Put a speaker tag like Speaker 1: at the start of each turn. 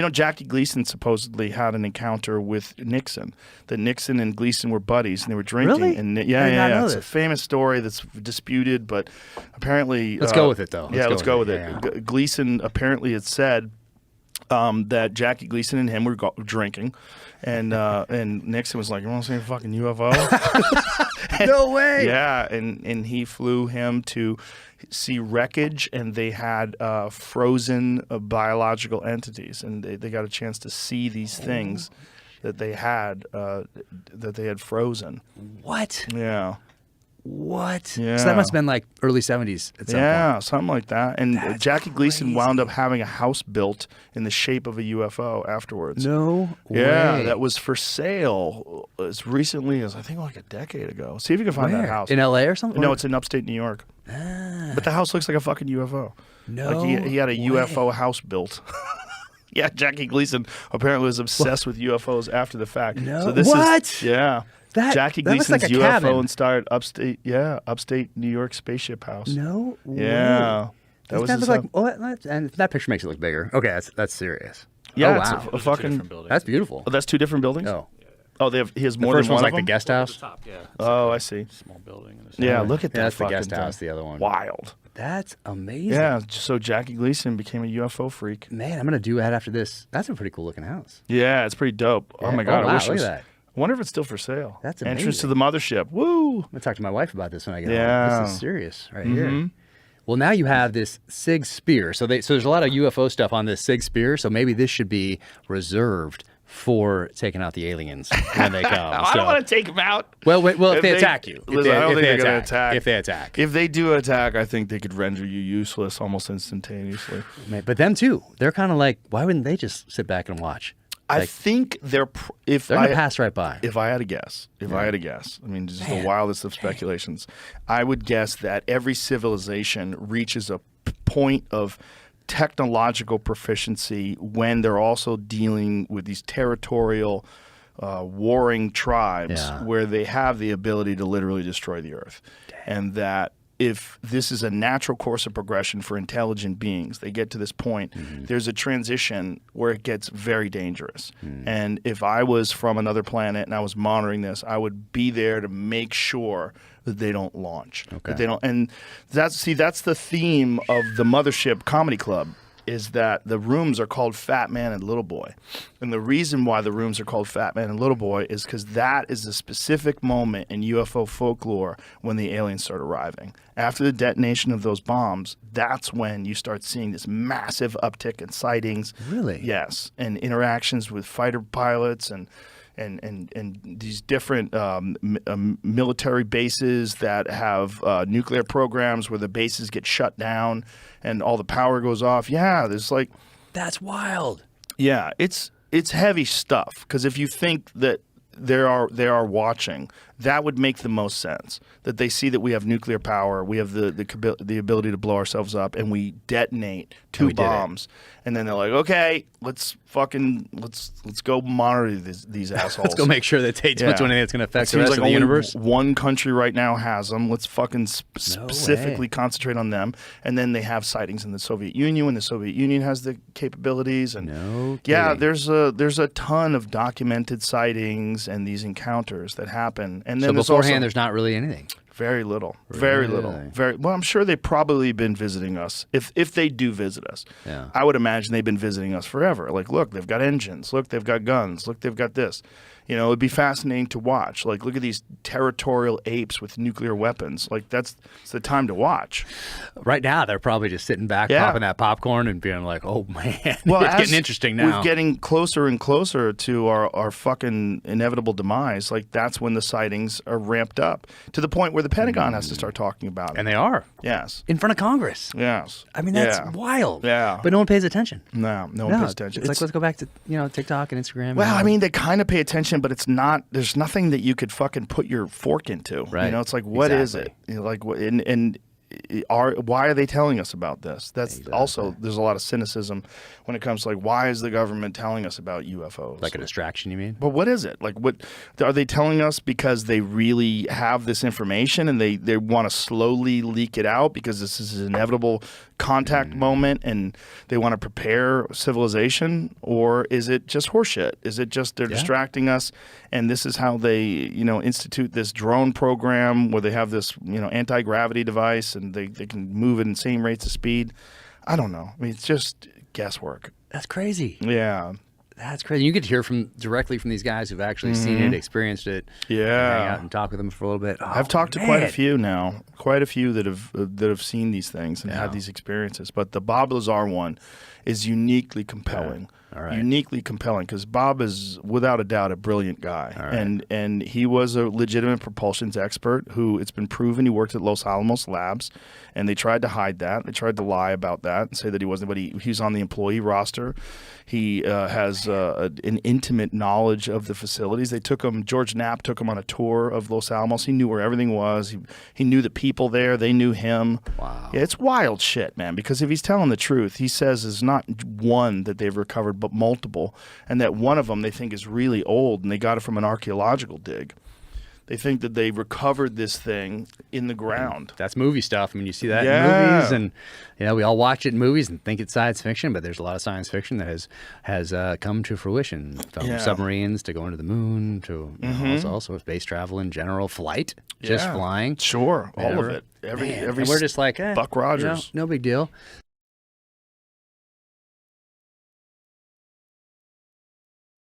Speaker 1: You know, Jackie Gleason supposedly had an encounter with Nixon. That Nixon and Gleason were buddies, and they were drinking.
Speaker 2: Really?
Speaker 1: And
Speaker 2: I did not know
Speaker 1: It's a
Speaker 2: this.
Speaker 1: famous story that's disputed, but apparently,
Speaker 2: Let's go with it, though.
Speaker 1: Let's go with it.
Speaker 2: Yeah.
Speaker 1: Gleason apparently had said that Jackie Gleason and him were drinking, and Nixon was like, "You want to see a fucking UFO?"
Speaker 2: No way.
Speaker 1: Yeah, and he flew him to see wreckage, and they had frozen biological entities, and they got a chance to see these things that they had frozen.
Speaker 2: What?
Speaker 1: Yeah.
Speaker 2: What?
Speaker 1: Yeah.
Speaker 2: So that must have been like early 70s at some point.
Speaker 1: Something like that. And
Speaker 2: That's
Speaker 1: Jackie Gleason
Speaker 2: crazy.
Speaker 1: wound up having a house built in the shape of a UFO afterwards.
Speaker 2: No
Speaker 1: Yeah,
Speaker 2: way.
Speaker 1: that was for sale as recently as I think like a decade ago. See if you can find
Speaker 2: Where?
Speaker 1: that house.
Speaker 2: In LA or something?
Speaker 1: No, it's in upstate New York. But the house looks like a fucking UFO.
Speaker 2: No
Speaker 1: Like he had a
Speaker 2: way.
Speaker 1: UFO house built. Yeah, Jackie Gleason apparently was obsessed with UFOs after the fact.
Speaker 2: No.
Speaker 1: So this
Speaker 2: What?
Speaker 1: is yeah.
Speaker 2: That-
Speaker 1: Jackie
Speaker 2: that looks
Speaker 1: Gleason's
Speaker 2: like a
Speaker 1: UFO
Speaker 2: cabin.
Speaker 1: inspired upstate New York spaceship house.
Speaker 2: No way.
Speaker 1: Yeah.
Speaker 2: That
Speaker 1: was
Speaker 2: look
Speaker 1: his
Speaker 2: like, and that picture makes it look bigger. Okay, that's serious.
Speaker 1: Yeah,
Speaker 2: Oh,
Speaker 1: it's
Speaker 2: wow.
Speaker 1: a fucking
Speaker 2: That's beautiful.
Speaker 1: Oh, that's two different buildings?
Speaker 2: Oh.
Speaker 1: Oh, he has
Speaker 2: The
Speaker 1: more
Speaker 2: first
Speaker 1: than
Speaker 2: one's
Speaker 1: one
Speaker 2: like
Speaker 1: of
Speaker 2: the
Speaker 1: them?
Speaker 2: guest house.
Speaker 3: Top, yeah. It's
Speaker 1: Oh,
Speaker 3: like
Speaker 1: I see.
Speaker 3: a small building.
Speaker 1: Yeah, look at that
Speaker 2: that's the
Speaker 1: fucking
Speaker 2: guest house,
Speaker 1: thing.
Speaker 2: the other one.
Speaker 1: Wild.
Speaker 2: That's amazing.
Speaker 1: Yeah, so Jackie Gleason became a UFO freak.
Speaker 2: Man, I'm going to do that after this. That's a pretty cool looking house.
Speaker 1: Yeah, it's pretty dope. Oh
Speaker 2: Yeah.
Speaker 1: my god,
Speaker 2: Oh,
Speaker 1: I
Speaker 2: wow,
Speaker 1: wish it
Speaker 2: look
Speaker 1: was,
Speaker 2: at that.
Speaker 1: I wonder if it's still for sale.
Speaker 2: That's
Speaker 1: Entrance to
Speaker 2: amazing.
Speaker 1: the mothership. Woo!
Speaker 2: I'm going to talk to my wife about this when I get
Speaker 1: Yeah.
Speaker 2: home. This is serious right here. Well, now you have this SIG Spear. So there's a lot of UFO stuff on this SIG Spear, so maybe this should be reserved for taking out the aliens when they come.
Speaker 1: I don't want to take them out.
Speaker 2: Well, if they attack you.
Speaker 1: Listen, I don't think they're going to attack.
Speaker 2: If they attack.
Speaker 1: If they do attack, I think they could render you useless almost instantaneously.
Speaker 2: But them too. They're kind of like, why wouldn't they just sit back and watch?
Speaker 1: I think they're
Speaker 2: They're going to pass right by.
Speaker 1: If I had a guess, I mean, just the wildest of speculations, I would guess that every civilization reaches a point of technological proficiency when they're also dealing with these territorial warring tribes where they have the ability to literally destroy the earth. And that if this is a natural course of progression for intelligent beings, they get to this point, there's a transition where it gets very dangerous. And if I was from another planet and I was monitoring this, I would be there to make sure that they don't launch. That they don't, and that's the theme of the Mothership Comedy Club, is that the rooms are called Fat Man and Little Boy. And the reason why the rooms are called Fat Man and Little Boy is because that is a specific moment in UFO folklore when the aliens start arriving. After the detonation of those bombs, that's when you start seeing this massive uptick in sightings.
Speaker 2: Really?
Speaker 1: Yes. And interactions with fighter pilots and these different military bases that have nuclear programs where the bases get shut down and all the power goes off. Yeah, there's like...
Speaker 2: That's wild.
Speaker 1: Yeah, it's heavy stuff, because if you think that they are watching, that would make the most sense. That they see that we have nuclear power, we have the ability to blow ourselves up, and we detonate two bombs, and then they're like, okay, let's go monitor these assholes.
Speaker 2: Let's go make sure that they don't do anything that's going to affect the rest of the
Speaker 1: only
Speaker 2: universe.
Speaker 1: One country right now has them. Let's fucking specifically concentrate on them. And then they have sightings in the Soviet Union when the Soviet Union has the capabilities. And yeah, there's a ton of documented sightings and these encounters that happen. And then
Speaker 2: so beforehand, there's not really anything.
Speaker 1: Very little. Very little. Well, I'm sure they've probably been visiting us. If they do visit us, I would imagine they've been visiting us forever. Like, look, they've got engines. Look, they've got guns. Look, they've got this. You know, it'd be fascinating to watch. Like, look at these territorial apes with nuclear weapons. Like, it's the time to watch.
Speaker 2: Right now, they're probably just sitting back, popping that popcorn and being like, oh, man,
Speaker 1: well,
Speaker 2: it's getting interesting now.
Speaker 1: We're getting closer and closer to our fucking inevitable demise. Like, that's when the sightings are ramped up to the point where the Pentagon has to start talking about it.
Speaker 2: And they are.
Speaker 1: Yes.
Speaker 2: In front of Congress.
Speaker 1: Yes.
Speaker 2: I mean, that's wild.
Speaker 1: Yeah.
Speaker 2: But no one pays attention.
Speaker 1: No one pays attention.
Speaker 2: It's like, let's go back to, TikTok and Instagram.
Speaker 1: Well, I mean, they kind of pay attention, but it's not, there's nothing that you could fucking put your fork into.
Speaker 2: Right.
Speaker 1: You know, it's like, what is it? You know, like, why are they telling us about this? That's also, there's a lot of cynicism when it comes to, like, why is the government telling us about UFOs?
Speaker 2: Like a distraction, you mean?
Speaker 1: But what is it? Like, what are they telling us because they really have this information and they want to slowly leak it out because this is an inevitable contact moment and they want to prepare civilization, or is it just horseshit? Is it just they're distracting us, and this is how they, institute this drone program where they have this, anti-gravity device and they can move at insane rates of speed? I don't know. I mean, it's just guesswork.
Speaker 2: That's crazy.
Speaker 1: Yeah.
Speaker 2: That's crazy. You get to hear directly from these guys who've actually seen it, experienced it.
Speaker 1: Yeah.
Speaker 2: Hang out and talk with them for a little bit. Oh,
Speaker 1: I've talked to quite a few now, that have seen these things and had these experiences. But the Bob Lazar one is uniquely compelling.
Speaker 2: All right.
Speaker 1: Uniquely compelling because Bob is without a doubt a brilliant guy, and he was a legitimate propulsions expert who it's been proven he worked at Los Alamos Labs, and they tried to hide that. They tried to lie about that and say that he wasn't, but he was on the employee roster. He has an intimate knowledge of the facilities. George Knapp took him on a tour of Los Alamos. He knew where everything was. He knew the people there. They knew him.
Speaker 2: Wow.
Speaker 1: Yeah, it's wild shit, man, because if he's telling the truth, he says is not one that they've recovered, but multiple, and that one of them they think is really old, and they got it from an archaeological dig. They think that they recovered this thing in the ground.
Speaker 2: That's movie stuff. I mean, you see that in movies, and we all watch it in movies and think it's science fiction, but there's a lot of science fiction that has come to fruition, from submarines to going to the moon to also space travel in general, flight, just flying.
Speaker 1: Sure, all of it. Every
Speaker 2: and we're just like,
Speaker 1: Buck Rogers.
Speaker 2: No big deal.